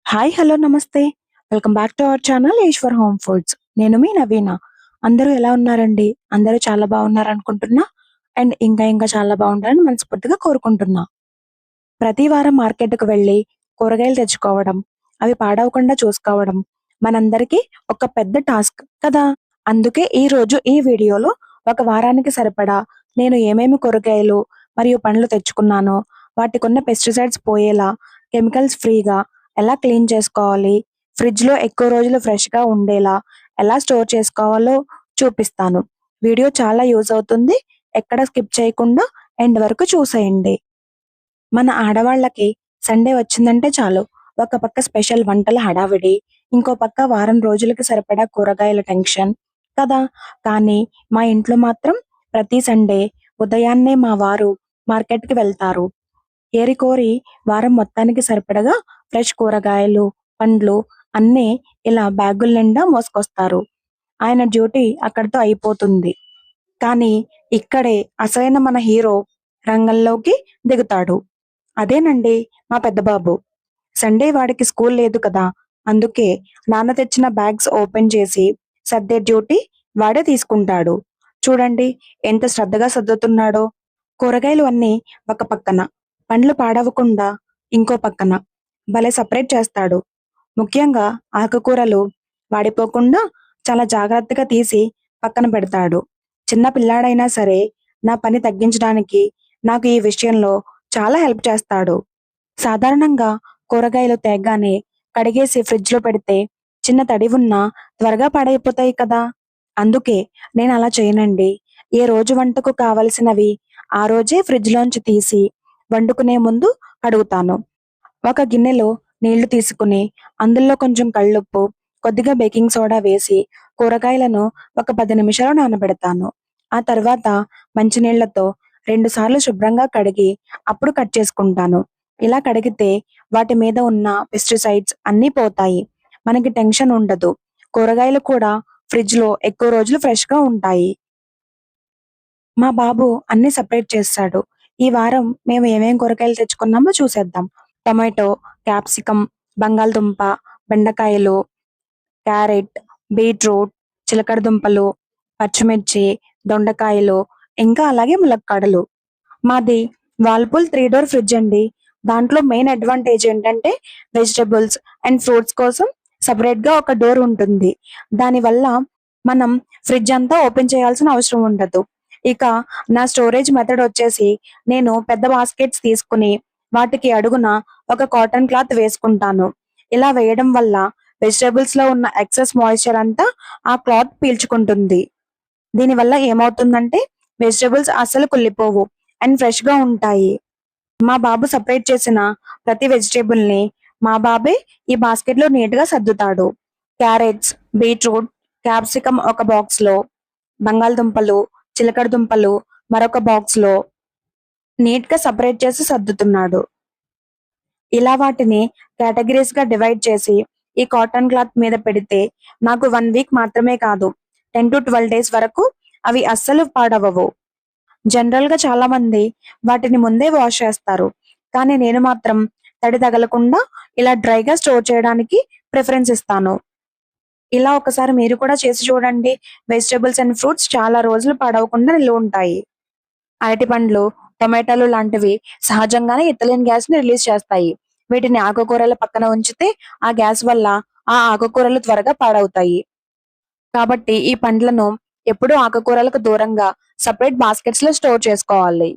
Hi hello నమస్తే. Welcome back to our channel Eshwar home foods. నేను మీ నవీన. అందరూ ఎలా ఉన్నారండి? అందరూ చాలా బాగున్నారనుకుంటున్నా. అండ్ ఇంకా చాలా బాగుండాలని మనస్ఫూర్తిగా కోరుకుంటున్నా. ప్రతి వారం మార్కెట్‌కి వెళ్లి కూరగాయలు తెచ్చుకోవడం, అవి పాడవకుండా చూసుకోవడం మనందరికీ ఒక పెద్ద టాస్క్ కదా! అందుకే ఈరోజు ఈ వీడియోలో ఒక వారానికి సరిపడా నేను ఏమేమి కూరగాయలు మరియు పండ్లు తెచ్చుకున్నానో, వాటికున్న పెస్టిసైడ్స్ పోయేలా, కెమికల్స్ ఫ్రీగా ఎలా క్లీన్ చేసుకోవాలి, ఫ్రిడ్జ్‌లో ఎక్కువ రోజులు ఫ్రెష్‌గా ఉండేలా ఎలా స్టోర్ చేసుకోవాలో చూపిస్తాను. వీడియో చాలా యూజ్ అవుతుంది. ఎక్కడ స్కిప్ చేయకుండా ఎండ్ వరకు చూసేయండి. మన ఆడవాళ్ళకి సండే వచ్చిందంటే చాలు. ఒక పక్క స్పెషల్ వంటల హడావిడి, ఇంకో పక్క వారం రోజులకి సరిపడా కూరగాయల టెన్షన్ కదా! కానీ మా ఇంట్లో మాత్రం ప్రతి సండే ఉదయాన్నే మా వారు మార్కెట్‌కి వెళ్తారు. ఏరికోరి వారం మొత్తానికి సరిపడగా ఫ్రెష్ కూరగాయలు, పండ్లు అన్నీ ఇలా బ్యాగుల నిండా మోసుకొస్తారు. ఆయన డ్యూటీ అక్కడితో అయిపోతుంది. కానీ ఇక్కడే అసలైన మన హీరో రంగంలోకి దిగుతాడు. అదేనండి మా పెద్ద బాబు. సండే వాడికి స్కూల్ లేదు కదా! అందుకే నాన్న తెచ్చిన బ్యాగ్స్ ఓపెన్ చేసి సర్దే డ్యూటీ వాడే తీసుకుంటాడు. చూడండి ఎంత శ్రద్ధగా సర్దుతున్నాడో. కూరగాయలు అన్నీ ఒక పక్కన, పండ్లు పాడవకుండా ఇంకో పక్కన భలే సెపరేట్ చేస్తాడు. ముఖ్యంగా ఆకుకూరలు వాడిపోకుండా చాలా జాగ్రత్తగా తీసి పక్కన పెడతాడు. చిన్న పిల్లాడైనా సరే నా పని తగ్గించడానికి నాకు ఈ విషయంలో చాలా హెల్ప్ చేస్తాడు. సాధారణంగా కూరగాయలు తేగానే కడిగేసి ఫ్రిడ్జ్‌లో పెడితే చిన్న తడి ఉన్నా త్వరగా పాడైపోతాయి కదా! అందుకే నేను అలా చేయనండి. ఏ రోజు వంటకు కావలసినవి ఆ రోజే ఫ్రిడ్జ్‌లోంచి తీసి వండుకునే ముందు కడుగుతాను. ఒక గిన్నెలో నీళ్లు తీసుకుని అందులో కొంచెం కల్లుప్పు, కొద్దిగా బేకింగ్ సోడా వేసి కూరగాయలను ఒక 10 నిమిషాలు నానబెడతాను. ఆ తర్వాత మంచినీళ్లతో 2 సార్లు శుభ్రంగా కడిగి అప్పుడు కట్ చేసుకుంటాను. ఇలా కడిగితే వాటి మీద ఉన్న పెస్టిసైడ్స్ అన్నీ పోతాయి. మనకి టెన్షన్ ఉండదు. కూరగాయలు కూడా ఫ్రిడ్జ్‌లో ఎక్కువ రోజులు ఫ్రెష్‌గా ఉంటాయి. మా బాబు అన్నీ సెపరేట్ చేస్తాడు. ఈ వారం మేము ఏమేం కూరగాయలు తెచ్చుకున్నామో చూసేద్దాం. టొమాటో, క్యాప్సికమ్, బంగాళదుంప, బెండకాయలు, క్యారెట్, బీట్రూట్, చిలకడ దుంపలు, పచ్చిమిర్చి, దొండకాయలు, ఇంకా అలాగే ములక్కాడలు. మాది వాల్పూల్ 3 డోర్ ఫ్రిడ్జ్ అండి. దాంట్లో మెయిన్ అడ్వాంటేజ్ ఏంటంటే వెజిటబుల్స్ అండ్ ఫ్రూట్స్ కోసం సెపరేట్‌గా ఒక డోర్ ఉంటుంది. దానివల్ల మనం ఫ్రిడ్జ్ అంతా ఓపెన్ చేయాల్సిన అవసరం ఉండదు. ఇక నా స్టోరేజ్ మెథడ్ వచ్చేసి నేను పెద్ద బాస్కెట్స్ తీసుకుని వాటికి అడుగున ఒక కాటన్ క్లాత్ వేసుకుంటాను. ఇలా వేయడం వల్ల వెజిటబుల్స్‌లో ఉన్న ఎక్సెస్ మాయిశ్చర్ అంతా ఆ క్లాత్ పీల్చుకుంటుంది. దీనివల్ల ఏమవుతుందంటే వెజిటబుల్స్ అస్సలు కుళ్ళిపోవు అండ్ ఫ్రెష్‌గా ఉంటాయి. మా బాబు సెపరేట్ చేసిన ప్రతి వెజిటబుల్‌ని మా బాబే ఈ బాస్కెట్‌లో నీట్‌గా సర్దుతాడు. క్యారెట్స్, బీట్రూట్, క్యాప్సికమ్ ఒక బాక్స్‌లో, బంగాళదుంపలు, చిలకడ దుంపలు మరొక బాక్స్‌లో నీట్‌గా సెపరేట్ చేసి సర్దుతున్నాడు. ఇలా వాటిని కేటగిరీస్‌గా డివైడ్ చేసి ఈ కాటన్ క్లాత్ మీద పెడితే నాకు 1 వీక్ మాత్రమే కాదు 10-12 డేస్ వరకు అవి అస్సలు పాడవవు. జనరల్‌గా చాలామంది వాటిని ముందే వాష్ చేస్తారు. కానీ నేను మాత్రం తడి తగలకుండా ఇలా డ్రైగా స్టోర్ చేయడానికి ప్రిఫరెన్స్ ఇస్తాను. ఇలా ఒకసారి మీరు కూడా చేసి చూడండి. వెజిటబుల్స్ అండ్ ఫ్రూట్స్ చాలా రోజులు పాడవకుండా నిల్వుంటాయి. అరటిపండ్లు, టొమాటోలు లాంటివి సహజంగానే ఇథిలిన్ గ్యాస్‌ని రిలీజ్ చేస్తాయి. వీటిని ఆకుకూరల పక్కన ఉంచితే ఆ గ్యాస్ వల్ల ఆ ఆకుకూరలు త్వరగా పాడవుతాయి. కాబట్టి ఈ పండ్లను ఎప్పుడూ ఆకుకూరలకు దూరంగా సెపరేట్ బాస్కెట్స్‌లో స్టోర్ చేసుకోవాలి.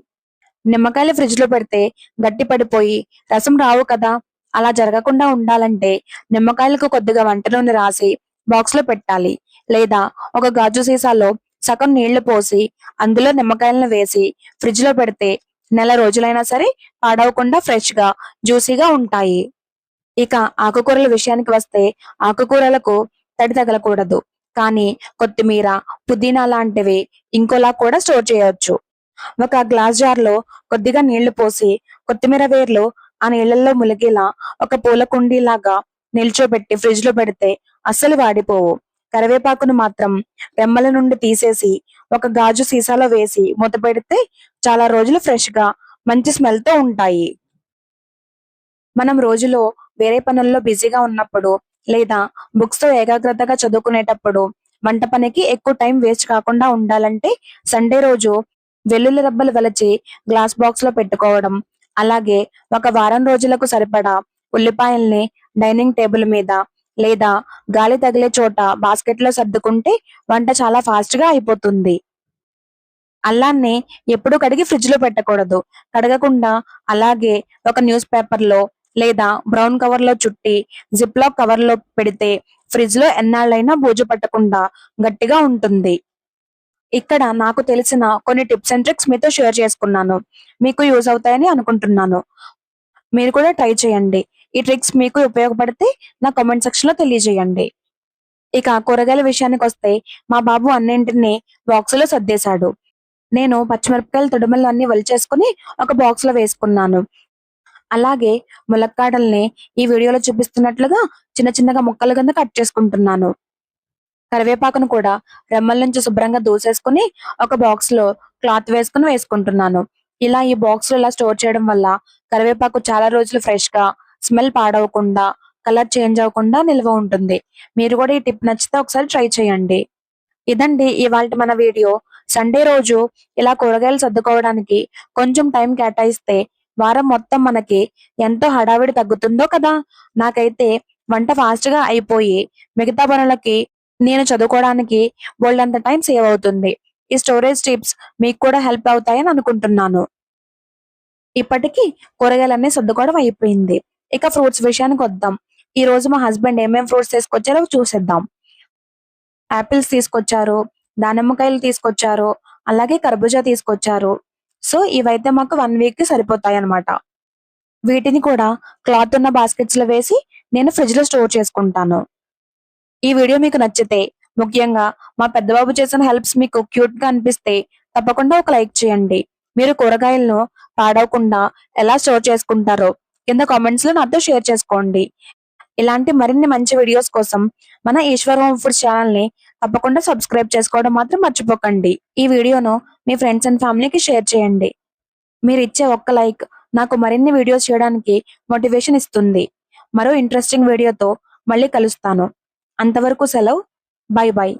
నిమ్మకాయలు ఫ్రిడ్జ్‌లో పెడితే గట్టి పడిపోయి రసం రావు కదా! అలా జరగకుండా ఉండాలంటే నిమ్మకాయలకు కొద్దిగా వంట నూనె రాసి బాక్స్‌లో పెట్టాలి. లేదా ఒక గాజు సీసాలో సగం నీళ్లు పోసి అందులో నిమ్మకాయలను వేసి ఫ్రిడ్జ్‌లో పెడితే నెల రోజులైనా సరే పాడవకుండా ఫ్రెష్‌గా, జ్యూసీగా ఉంటాయి. ఇక ఆకుకూరల విషయానికి వస్తే ఆకుకూరలకు తడి తగలకూడదు. కానీ కొత్తిమీర, పుదీనా లాంటివి ఇంకోలా కూడా స్టోర్ చేయొచ్చు. ఒక గ్లాస్ జార్‌లో కొద్దిగా నీళ్లు పోసి కొత్తిమీర వేర్లు ఆ నీళ్లలో ములిగేలా ఒక పూల కుండీలాగా నిల్చోబెట్టి ఫ్రిడ్జ్‌లో పెడితే అస్సలు వాడిపోవు. కరివేపాకును మాత్రం రెమ్మల నుండి తీసేసి ఒక గాజు సీసాలో వేసి మూతపెడితే చాలా రోజులు ఫ్రెష్‌గా మంచి స్మెల్‌తో ఉంటాయి. మనం రోజులో వేరే పనుల్లో బిజీగా ఉన్నప్పుడు లేదా బుక్స్ తో ఏకాగ్రతగా చదువుకునేటప్పుడు వంట పనికి ఎక్కువ టైం వేస్ట్ కాకుండా ఉండాలంటే సండే రోజు వెల్లుల్లి రబ్బలు వలచి గ్లాస్ బాక్స్ లో పెట్టుకోవడం, అలాగే ఒక వారం రోజులకు సరిపడా ఉల్లిపాయల్ని డైనింగ్ టేబుల్ మీద లేదా గాలి తగిలే చోట బాస్కెట్ లో సర్దుకుంటే వంట చాలా ఫాస్ట్ గా అయిపోతుంది. అల్లాన్ని ఎప్పుడూ కడిగి ఫ్రిడ్జ్ లో పెట్టకూడదు. కడగకుండా అలాగే ఒక న్యూస్ పేపర్ లో లేదా బ్రౌన్ కవర్ లో చుట్టి జిప్ లాక్ కవర్ లో పెడితే ఫ్రిడ్జ్ లో ఎన్నాళ్ళైనా బూజు పట్టకుండా గట్టిగా ఉంటుంది. ఇక్కడ నాకు తెలిసిన కొన్ని టిప్స్ అండ్ ట్రిక్స్ మీతో షేర్ చేసుకున్నాను. మీకు యూజ్ అవుతాయని అనుకుంటున్నాను. మీరు కూడా ట్రై చేయండి. ఈ ట్రిక్స్ మీకు ఉపయోగపడితే నా కామెంట్ సెక్షన్ లో తెలియజేయండి. ఇక కూరగాయల విషయానికొస్తే మా బాబు అన్నింటినీ బాక్స్ లో సర్దేశాడు. నేను పచ్చిమిరపకాయలు తొడిమలు అన్ని వలిచేసుకుని ఒక బాక్స్ లో వేసుకున్నాను. అలాగే ములక్కాడల్ని ఈ వీడియోలో చూపిస్తున్నట్లుగా చిన్న చిన్నగా ముక్కల కింద కట్ చేసుకుంటున్నాను. కరివేపాకును కూడా రెమ్మల నుంచి శుభ్రంగా దూసేసుకుని ఒక బాక్స్ లో క్లాత్ వేసుకుని వేసుకుంటున్నాను. ఇలా ఈ బాక్స్ లో ఇలా స్టోర్ చేయడం వల్ల కరివేపాకు చాలా రోజులు ఫ్రెష్ గా, స్మెల్ పాడవకుండా, కలర్ చేంజ్ అవ్వకుండా నిల్వ ఉంటుంది. మీరు కూడా ఈ టిప్ నచ్చితే ఒకసారి ట్రై చేయండి. ఇదండి ఇవాల్టి మన వీడియో. సండే రోజు ఇలా కూరగాయలు సర్దుకోవడానికి కొంచెం టైం కేటాయిస్తే వారం మొత్తం మనకి ఎంతో హడావిడి తగ్గుతుందో కదా. నాకైతే వంట ఫాస్ట్ గా అయిపోయి మిగతా పనులకి నేను చదువుకోవడానికి బోల్డంత టైం సేవ్ అవుతుంది. ఈ స్టోరేజ్ టిప్స్ మీకు కూడా హెల్ప్ అవుతాయని అనుకుంటున్నాను. ఇప్పటికి కూరగాయలన్నీ సర్దుకోవడం అయిపోయింది. ఇక ఫ్రూట్స్ విషయానికి వద్దాం. ఈ రోజు మా హస్బెండ్ ఏమేం ఫ్రూట్స్ తీసుకొచ్చారో చూసేద్దాం. ఆపిల్స్ తీసుకొచ్చారు, దానిమ్మకాయలు తీసుకొచ్చారు, అలాగే కర్బూజా తీసుకొచ్చారు. సో ఇవైతే మాకు 1 వీక్ కి సరిపోతాయన్నమాట. వీటిని కూడా క్లాత్ ఉన్న బాస్కెట్స్ లో వేసి నేను ఫ్రిడ్జ్ లో స్టోర్ చేసుకుంటాను. ఈ వీడియో మీకు నచ్చితే, ముఖ్యంగా మా పెద్దబాబు చేసిన హెల్ప్స్ మీకు క్యూట్ గా అనిపిస్తే తప్పకుండా ఒక లైక్ చేయండి. మీరు కూరగాయలను పాడవకుండా ఎలా స్టోర్ చేసుకుంటారో కింద కామెంట్స్ లో నాతో షేర్ చేసుకోండి. ఇలాంటి మరిన్ని మంచి వీడియోస్ కోసం మన ఈశ్వర్ హోమ్ ఫుడ్స్ ఛానల్ ని తప్పకుండా సబ్స్క్రైబ్ చేసుకోవడం మాత్రం మర్చిపోకండి. ఈ వీడియోను మీ ఫ్రెండ్స్ అండ్ ఫ్యామిలీకి షేర్ చేయండి. మీరు ఇచ్చే ఒక్క లైక్ నాకు మరిన్ని వీడియోస్ చేయడానికి మోటివేషన్ ఇస్తుంది. మరో ఇంట్రెస్టింగ్ వీడియోతో మళ్ళీ కలుస్తాను. అంతవరకు సెలవు. By by.